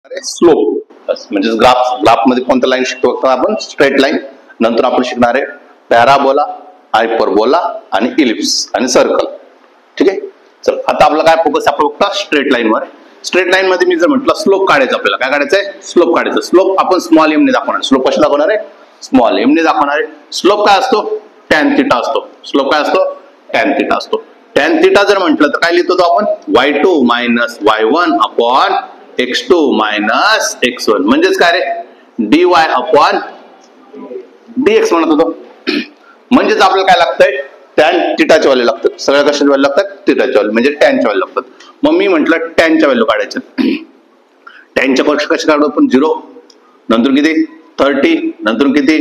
Slope म्हणजे graph मध्ये कोणत्या लाईन शिकतो आपण स्ट्रेट लाईन, नंतर आपण शिकणार आहे पॅराबोला, हायपरबोला आणि इलिप्स आणि सर्कल. ठीक आहे, चल आता आपला काय फोकस आपण फक्त स्ट्रेट लाईन वर. स्ट्रेट लाईन मध्ये मी जर म्हटलं स्लोप काढायचं, आपल्याला काय काढायचंय स्लोप काढायचं. स्लोप आपण स्मॉल एम ने दाखवणार. स्लोप कशी दाखवणार आहे स्मॉल एम ने दाखवणार आहे. स्लोप काय असतो टॅन थिटा असतो. स्लोप काय असतो टॅन थिटा असतो. टॅन थिटा जर म्हटलं तर काय लिहितो तो आपण y2 minus y1 upon x2 minus x1 म्हणजेच काय रे dy अपॉन dx म्हणत होतो. म्हणजेच आपल्याला काय लागतंय टॅन थिटाचे व्हॅल्यू लागतात. सगळ्या कशाचे व्हॅल्यू लागतात थिटाचे व्हॅल्यू म्हणजे टॅनचे व्हॅल्यू लागतात. मग मी म्हटलं टॅनच्या व्हॅल्यू काढायचे. टॅनच्या पक्ष कसे काढू आपण 0 नंतर किती 30 नंतर किती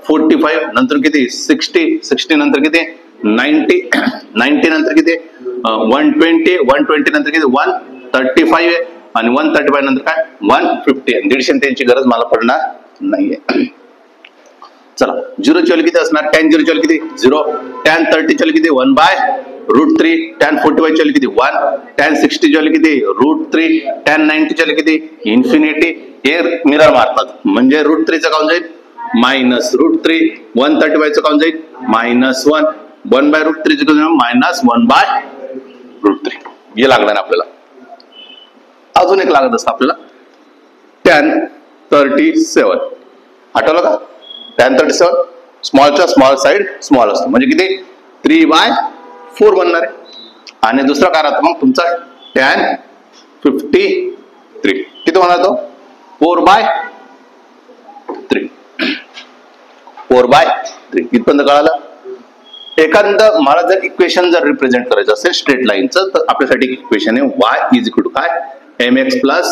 45 नंतर किती 60 नंतर किती 90 नंतर किती 120 नंतर किती 135 आणि 135 नंतर काय 150. 150 त्यांची गरज मला पडणार नाहीये. चला 0 ची व्हॅल्यू किती असणार tan 0 ची व्हॅल्यू किती 0 tan 30 ची व्हॅल्यू किती 1/√3 tan 45 ची व्हॅल्यू किती 1 tan 60 ची व्हॅल्यू किती √3 tan 90 ची व्हॅल्यू किती इन्फिनिटी. हे मिरर मारतात म्हणजे √3 चं काउंट जाईल -√3 135 चं काउंट जाईल -1 1/√3 चं काउंट -1/√3. हे लागणार आपल्याला. अजून एक लागत असतं आपल्याला tan 37. आठवलं का tan 37 स्मॉलच्या स्मॉल साइड स्मॉल असतो म्हणजे किती 3/4 बनणार आहे. आणि दुसरा काय राहतो मग तुमचा tan 53 किती होणार तो 4/3 इथपर्यंत कळालं. एखादं मला जर इक्वेशन जर रिप्रेझेंट करायचं असेल स्ट्रेट लाईनचं तर आपल्यासाठी इक्वेशन आहे y इज इक्वल टू काय mx प्लस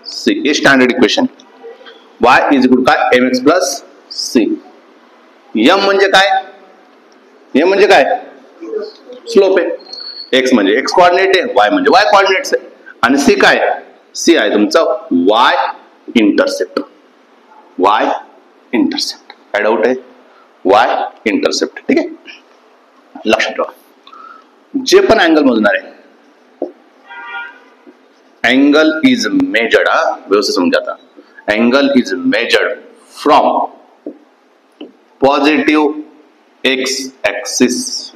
c. हे standard equation y is equal to काय mx प्लस c. m म्हणजे काय m म्हणजे काय स्लोप आहे. x म्हणजे x कोऑर्डिनेट आहे y म्हणजे y कोऑर्डिनेट्स आहे आणि c काय c आहे तुमचा y इंटरसेप्ट. y इंटरसेप्ट काय डाऊट आहे y इंटरसेप्ट. ठीक आहे लक्षात ठेवा. जे पण अँगल मोजणार आहे अँगल इज मेजर्ड व्यवस्थित समजा. आता angle is measured from positive x axis.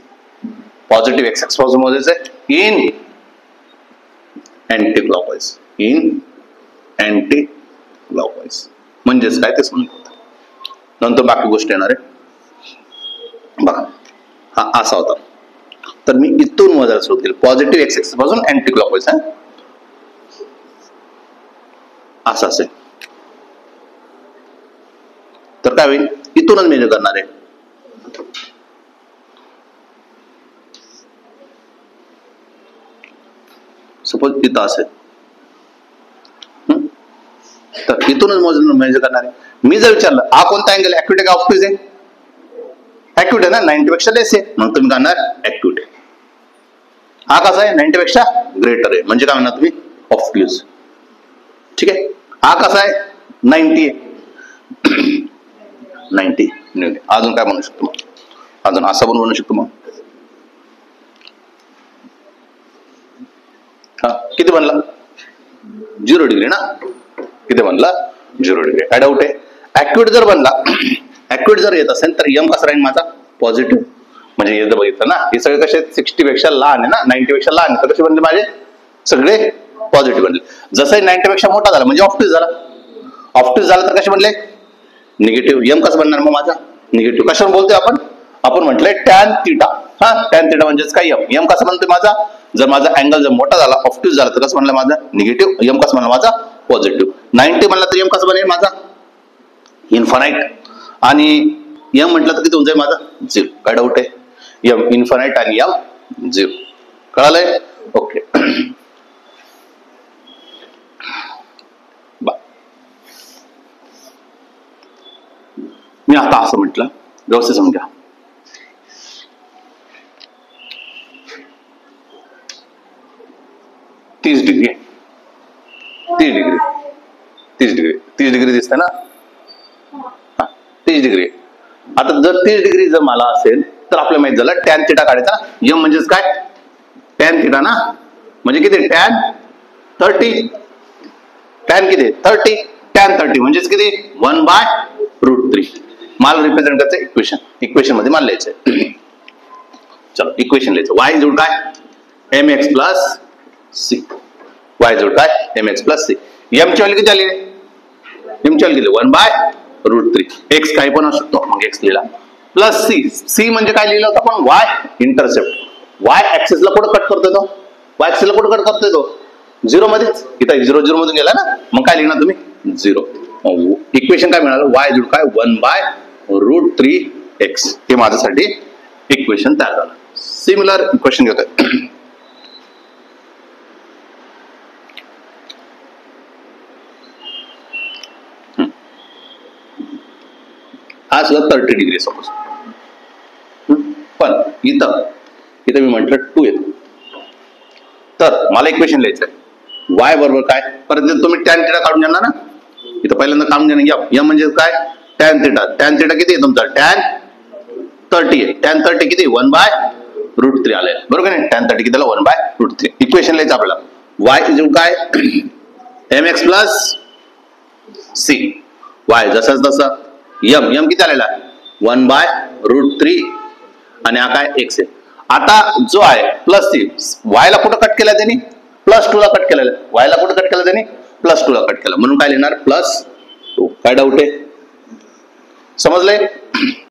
Positive x axis पासून मोजायचं in anti clockwise. In anti clockwise म्हणजेच काय ते समजतं. नंतर बाकी गोष्टी येणार आहे. बघा हा असा होता तर मी इथून मोजायला सुरुवात केली पॉझिटिव्ह एक्स ऍक्सिस पासून अँटी क्लॉकवाईज. असं असेल तर काय होईल इथूनच मेजर करणार आहे. सपोज इथं असेल तर इथूनच मेजर करणार आहे. मी जर विचारलं हा कोणता अँगल ऍक्युट आहे का ऑब्ट्यूज आहे ऍक्युट आहे ना 90 पेक्षा लेस आहे म्हणून तुम्ही करणार ऍक्युट आहे. हा कसा आहे 90 पेक्षा ग्रेटर आहे म्हणजे काय म्हणणार तुम्ही ऑब्ट्यूज. ठीक आहे हा कसा आहे 90 आहे 90. अजून काय म्हणू शकतो मग अजून असं पण म्हणू शकतो मग हा किती बनला 0 डिग्री ना किती बनला 0 डिग्री. काय डाऊट आहे ऍक्युट जर बनला ऍक्युट जर येत असेल तर यम कसा राहील माझा पॉझिटिव्ह. म्हणजे येतं बघितलं ना हे सगळे कसे 60 पेक्षा लहान आहे ना 90 पेक्षा लहान आहे तर कसे बनले माझे सगळे पॉझिटिव्ह बनले. जसं 90 पेक्षा मोठा झाला म्हणजे ऑब्ट्यूज झाला. ऑब्ट्यूज झाला तर कसे बनले निगेटिव्ह. यम कसं बनणार मग माझा निगेटिव्ह. कशावर बोलतोय आपण म्हटलंय टॅन थिटा. हा टॅन थिटा म्हणजेच काय यम कसा बनतोय माझा जर माझा अँगल जर मोठा झाला ऑब्ट्यूज झाला तर कसं म्हणलं माझा निगेटिव्ह. यम कसं म्हणलं माझा पॉझिटिव्ह. 90 म्हणला तर यम कसं बनेल माझा इन्फानाइट आणि यम म्हटलं तर किती होऊन जाईल माझा 0. काय डाऊट आहे यम इन्फानाइट आणि यम 0. कळालंय ओके. मी आता असं म्हटलं व्यवस्थित समजा 30 डिग्री दिसतं ना 30 डिग्री. आता जर 30 डिग्री जर मला असेल तर आपल्याला माहित झालं टॅन थिटा काढायचा. यम म्हणजेच काय टॅन थिटा ना म्हणजे किती टॅन 30 टॅन किती 30, टॅन 30 म्हणजेच किती 1/√3. मला रिप्रेझेंट करायचं इक्वेशन मध्ये मला लिहायचंय. चलो इक्वेशन लिहायचं. y जोड काय mx प्लस c. y जोड काय mx प्लस c. m ची व्हॅल्यू किती आली? m ची व्हॅल्यू 1/√3. x काही पण असू शकतो, मग x लिहिला प्लस c म्हणजे काय लिहिलं होतं आपण y इंटरसेप्ट. y ऍक्सिसला कुठं कट करतोय तो? y ऍक्सिसला कुठं कट करतोय तो? 0 मध्येच. इथं 0 0 मधून गेला ना, मग काय लिहिणार तुम्ही 0. इक्वेशन काय मिळालं? y जोड काय 1/√3x. हे माझ्यासाठी इक्वेशन तयार झालं. सिमिलर इक्वेशन घेतोय. हा सुद्धा 30 डिग्री सपोज. पण इथं मी म्हटलं 2 येतो. तर मला इक्वेशन लिहायचंय y बरोबर काय, परत तुम्ही टॅन थिटा काढून घेणार ना. इथं पहिल्यांदा काढून घेणार m म्हणजे काय टॅन थिटा. टॅन थिटा किती आहे तुमचा? टॅन 30 आहे. टॅन 30 किती 1/√3 आलेलं बरोबर नाही. टॅन 30 किती 1/√3. इक्वेशन लिहायचं आपल्याला y इज काय mx प्लस c. y जसंच तसं m किती आलेला 1/√3 आणि हा काय x आहे. आता जो आहे प्लस c, y ला कुठं कट केला त्यांनी? +2 ला कट केलेला. y ला कुठं कट केला त्यांनी? +2 ला कट केला. म्हणून काय लिहिणार +2. काय डाऊट आहे? समजलंय?